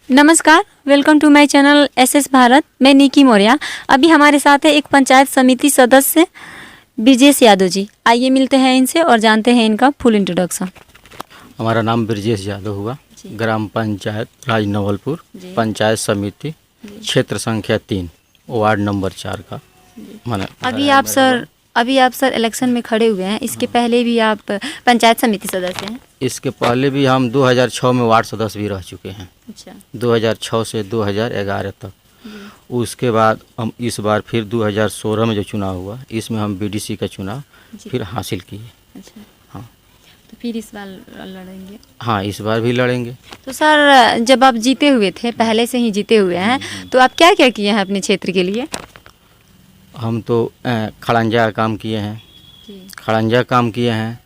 नमस्कार, welcome to my channel SS Bharat. मैं निकी मौर्य। अभी हमारे साथ है एक पंचायत समिति सदस्य ब्रजेश यादव जी। आइए मिलते हैं इनसे और जानते हैं इनका फुल इंट्रोडक्शन। हमारा नाम ब्रजेश यादव हुआ, ग्राम पंचायत राजनवलपुर, पंचायत समिति, क्षेत्र संख्या 3, वार्ड नंबर 4 का। माने अभी आप सर इलेक्शन में खड़े हुए हैं। इसके पहले भी आप पंचायत समिति सदस्य हैं? इसके पहले भी हम 2006 में वार्ड सदस्य भी रह चुके हैं। अच्छा। 2006 से 2011 तक। उसके बाद हम इस बार फिर 2016 में जो चुनाव हुआ, इसमें हम बीडीसी का चुनाव फिर हासिल किए। अच्छा। हाँ, तो फिर इस बार लड़ेंगे? हाँ, इस बार भी लड़ेंगे। तो सर, जब आप जीते हुए थे, पहले से ही जीते हुए हैं, तो आप क्या क्या किए हैं अपने क्षेत्र के लिए? हम तो खड़ंजा का काम किए हैं, खड़ंजा काम किए हैं,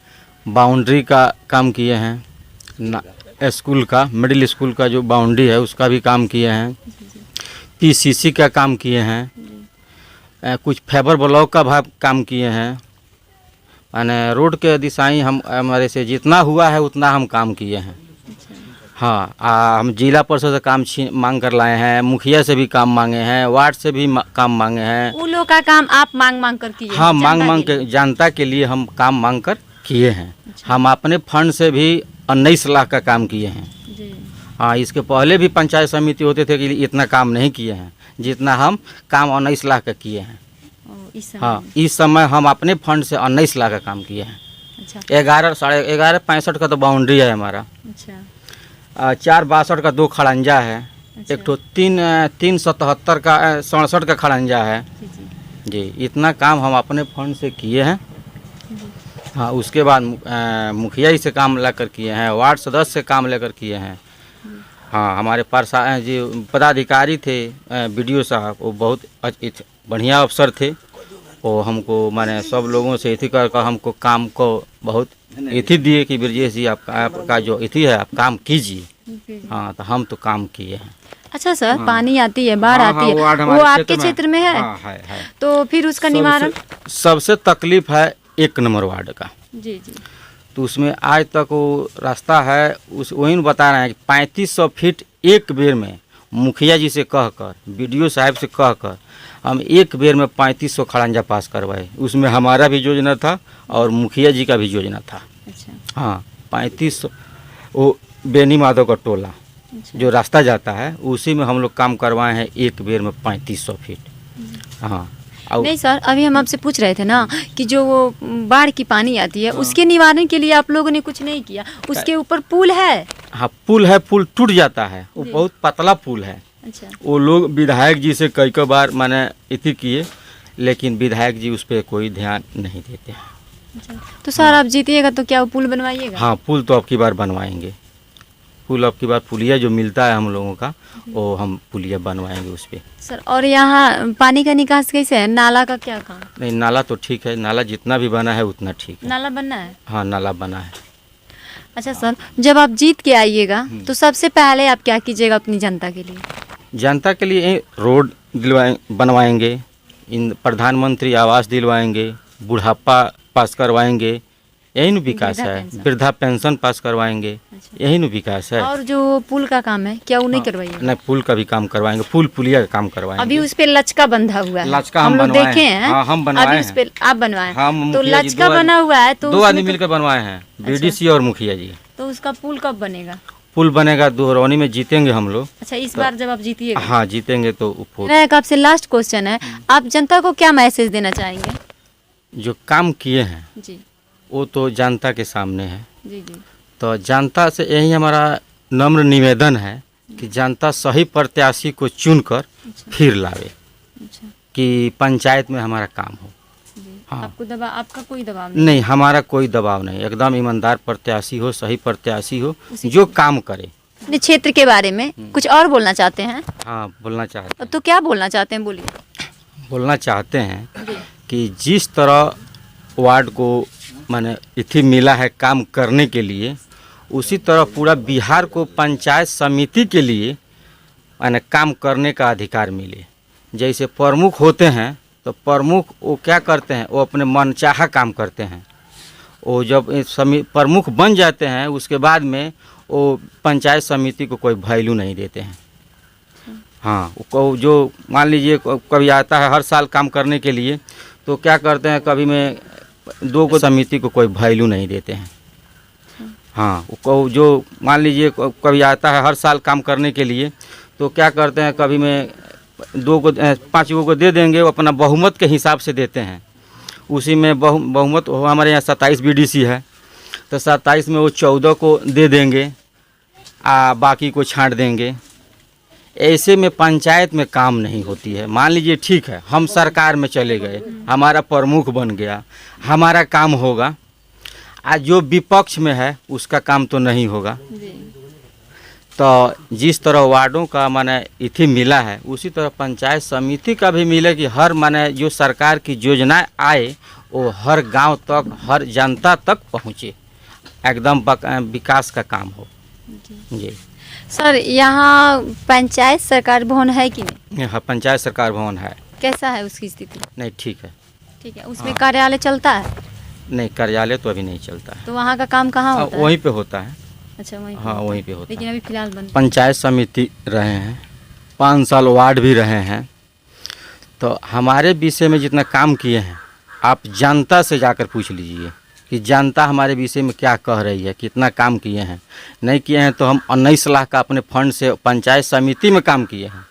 बाउंड्री का काम किए हैं, स्कूल का, मिडिल स्कूल का जो बाउंड्री है उसका भी काम किए हैं, पीसीसी का काम किए हैं, कुछ फाइबर ब्लॉक का भी काम किए हैं। माने रोड के दिशाएं हम हमारे से जितना हुआ है उतना हम काम किए हैं। हाँ, हम जिला परिषद से काम मांग कर लाए हैं, मुखिया से भी काम मांगे हैं, वार्ड से भी काम मांगे हैं। उन लोगों का काम आप मांग कर किए? हाँ, मांग के जनता के लिए हम काम मांग कर किए हैं। हम अपने फंड से भी 19 लाख का काम किए हैं। हाँ, इसके पहले भी पंचायत समिति होते थे कि इतना काम नहीं किए हैं जितना हम काम 19 लाख का किए हैं। हाँ, इस समय हम अपने फंड से 19 लाख का काम किए हैं। 11 साढ़े 11 65 का तो बाउंड्री है हमारा। 4 62 का 2 खड़ंजा है। एक तो 377 का 67 का खड़ंजा है। जी, इतना काम हम अपने फंड से किए हैं। हाँ, उसके बाद मुखिया ही से काम लेकर किए हैं, वार्ड सदस्य से काम लेकर किए हैं। हाँ, हमारे जी पदाधिकारी थे, बीडीओ साहब, वो बहुत बढ़िया अफसर थे। वो हमको माने सब लोगों से इति कर हमको काम को बहुत इति दिए कि ब्रजेश जी आपका जो इति है आप काम कीजिए। हाँ, तो हम तो काम किए हैं। अच्छा सर, हाँ। पानी आती है, बाढ़ आती है, वो आपके क्षेत्र में है? हाँ, है। तो फिर उसका निवारण? सबसे तकलीफ है 1 नंबर वार्ड का। जी। तो उसमें आज तक वो रास्ता है, उस वही बता रहे हैं कि 3500 फीट एक बेर में मुखिया जी से कहकर, बीडीओ साहब से कहकर हम एक बेर में 3500 खड़ंजा पास करवाए। उसमें हमारा भी योजना था और मुखिया जी का भी योजना था। अच्छा। हाँ, 3500 वो बेनी माधव का टोला जो रास्ता जाता है उसी में हम लोग काम करवाए हैं एक बेर में 3500 फीट। हाँ। नहीं सर, अभी हम आपसे पूछ रहे थे ना कि जो वो बाढ़ की पानी आती है उसके निवारण के लिए आप लोगों ने कुछ नहीं किया? उसके ऊपर पुल है? हाँ, पुल है, पुल टूट जाता है, वो बहुत पतला पुल है। अच्छा। वो लोग विधायक जी से कई बार माने इति किए, लेकिन विधायक जी उस पर कोई ध्यान नहीं देते हैं। अच्छा। तो सर, आप जीतिएगा तो क्या वो पुल बनवाइएगा? हाँ, पुल तो अब की बार बनवाएंगे। पुल अब की बार पुलिया जो मिलता है हम लोगों का, वो हम पुलिया बनवाएंगे उस पर। सर, और यहाँ पानी का निकास कैसे है? नाला का क्या काम? नहीं, नाला तो ठीक है, नाला जितना भी बना है उतना ठीक है। नाला बनना है? हाँ, नाला बना है। अच्छा सर, जब आप जीत के आइएगा तो सबसे पहले आप क्या कीजिएगा अपनी जनता के लिए? जनता के लिए रोड बनवाएंगे, इन प्रधानमंत्री आवास दिलवाएंगे, बुढ़ापा पास करवाएंगे, यही न विकास है। वृद्धा पेंशन पास करवाएंगे। अच्छा। यही न विकास है। और जो पुल का काम है क्या वो नहीं करवाइएगा? नहीं, पुल का भी काम करवाएंगे, पुलिया का काम करवाएंगे। अभी उस पे लचका बंधा हुआ है, लचका हम लोग देखे हैं। हाँ, हम बनवाए अभी उस पे आप बनवाए? हाँ, तो लचका बना हुआ है तो 2 आदमी मिलकर बनवाए हैं, बीडीसी और मुखिया जी। तो उसका पुल कब बनेगा? पुल बनेगा दोहरौनी में, जीतेंगे हम लोग। अच्छा, इस बार जब आप जीतिएगा? हाँ, जीतेंगे तो। मेरा एक आपसे लास्ट क्वेश्चन है, आप जनता को क्या मैसेज देना चाहेंगे? जो काम किए हैं जी, वो तो जनता के सामने है। जी। तो जनता से यही हमारा नम्र निवेदन है कि जनता सही प्रत्याशी को चुनकर फिर लावे। अच्छा। कि पंचायत में हमारा काम हो। हाँ। आपका कोई दबाव नहीं? हमारा कोई दबाव नहीं, एकदम ईमानदार प्रत्याशी हो, सही प्रत्याशी हो, जो काम करे। अपने क्षेत्र के बारे में कुछ और बोलना चाहते हैं? हाँ, बोलना चाहते हैं। तो क्या बोलना चाहते हैं, बोलिए। बोलना चाहते हैं कि जिस तरह वार्ड को माने इति मिला है काम करने के लिए, उसी तरह पूरा बिहार को पंचायत समिति के लिए माने काम करने का अधिकार मिले। जैसे प्रमुख होते हैं तो प्रमुख वो क्या करते हैं, वो अपने मनचाहा काम करते हैं। वो जब प्रमुख बन जाते हैं उसके बाद में वो पंचायत समिति को कोई वैल्यू नहीं देते हैं। हाँ, जो मान लीजिए कभी आता है हर साल काम करने के लिए, तो क्या करते हैं, कभी में 2 को समिति को कोई वैल्यू नहीं देते हैं। हाँ, जो मान लीजिए कभी आता है हर साल काम करने के लिए, तो क्या करते हैं, कभी में 2 को 5 को दे देंगे, वो अपना बहुमत के हिसाब से देते हैं। उसी में बहुमत हमारे यहाँ 27 बीडीसी है, तो 27 में वो 14 को दे देंगे, बाकी को छांट देंगे। ऐसे में पंचायत में काम नहीं होती है। मान लीजिए ठीक है, हम सरकार में चले गए, हमारा प्रमुख बन गया, हमारा काम होगा, आज जो विपक्ष में है उसका काम तो नहीं होगा। तो जिस तरह वार्डों का माने इथी मिला है, उसी तरह पंचायत समिति का भी मिले कि हर माने जो सरकार की योजनाएं आए वो हर गांव तक, हर जनता तक पहुँचे, एकदम विकास का काम हो। जी सर, यहाँ पंचायत सरकार भवन है कि नहीं? हाँ, पंचायत सरकार भवन है। कैसा है उसकी स्थिति? नहीं, ठीक है। ठीक है, उसमें कार्यालय चलता है? नहीं, कार्यालय तो अभी नहीं चलता है। तो वहाँ का काम कहाँ होता है? वहीं पे होता है। अच्छा, वहीं पे हाँ, होता वहीं है। पे होता लेकिन है। अभी फिलहाल बंद। पंचायत समिति रहे हैं, 5 साल वार्ड भी रहे हैं। तो हमारे विषय में जितना काम किए हैं, आप जनता से जाकर पूछ लीजिए कि जनता हमारे विषय में क्या कह रही है, कितना काम किए हैं। नहीं किए हैं तो हम 19 लाख का अपने फंड से पंचायत समिति में काम किए हैं,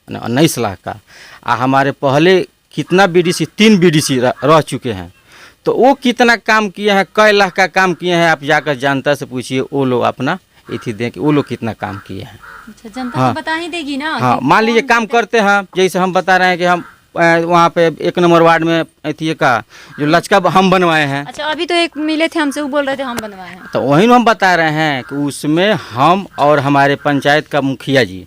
19 लाख का। हमारे पहले कितना बीडीसी, 3 बीडीसी रह चुके हैं, तो वो कितना काम किए हैं, कई लाख का काम किए हैं। आप जाकर जनता से पूछिए, वो लोग अपना इथी दें कि वो लोग कितना काम किए हैं। अच्छा, जनता हाँ, तो बता ही देगी ना। हाँ, मान लीजिए काम करते हैं, जैसे हम बता रहे हैं कि हम वहाँ पे 1 नंबर वार्ड में इथी का जो लचका हम बनवाए हैं। अच्छा, अभी तो एक मिले थे हमसे, वो बोल रहे थे हम बनवाए हैं। तो वही हम बता रहे हैं कि उसमें हम और हमारे पंचायत का मुखिया जी,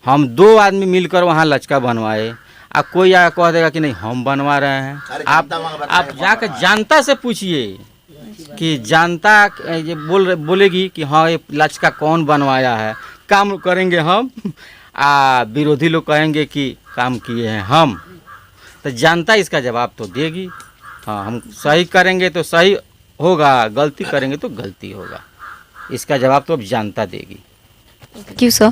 हम 2 आदमी मिलकर वहाँ लचका बनवाए। अब कोई आया कह देगा कि नहीं हम बनवा रहे हैं। आप जाकर जनता से पूछिए कि जनता ये बोलेगी कि हाँ ये लचका कौन बनवाया है। काम करेंगे हम, विरोधी लोग कहेंगे कि काम किए हैं हम। तो जनता इसका जवाब तो देगी। हाँ, हम सही करेंगे तो सही होगा, गलती करेंगे तो गलती होगा। इसका जवाब तो अब जनता देगी। Thank you sir.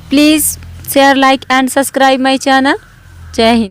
Please share, like and subscribe my channel. जय हिंद।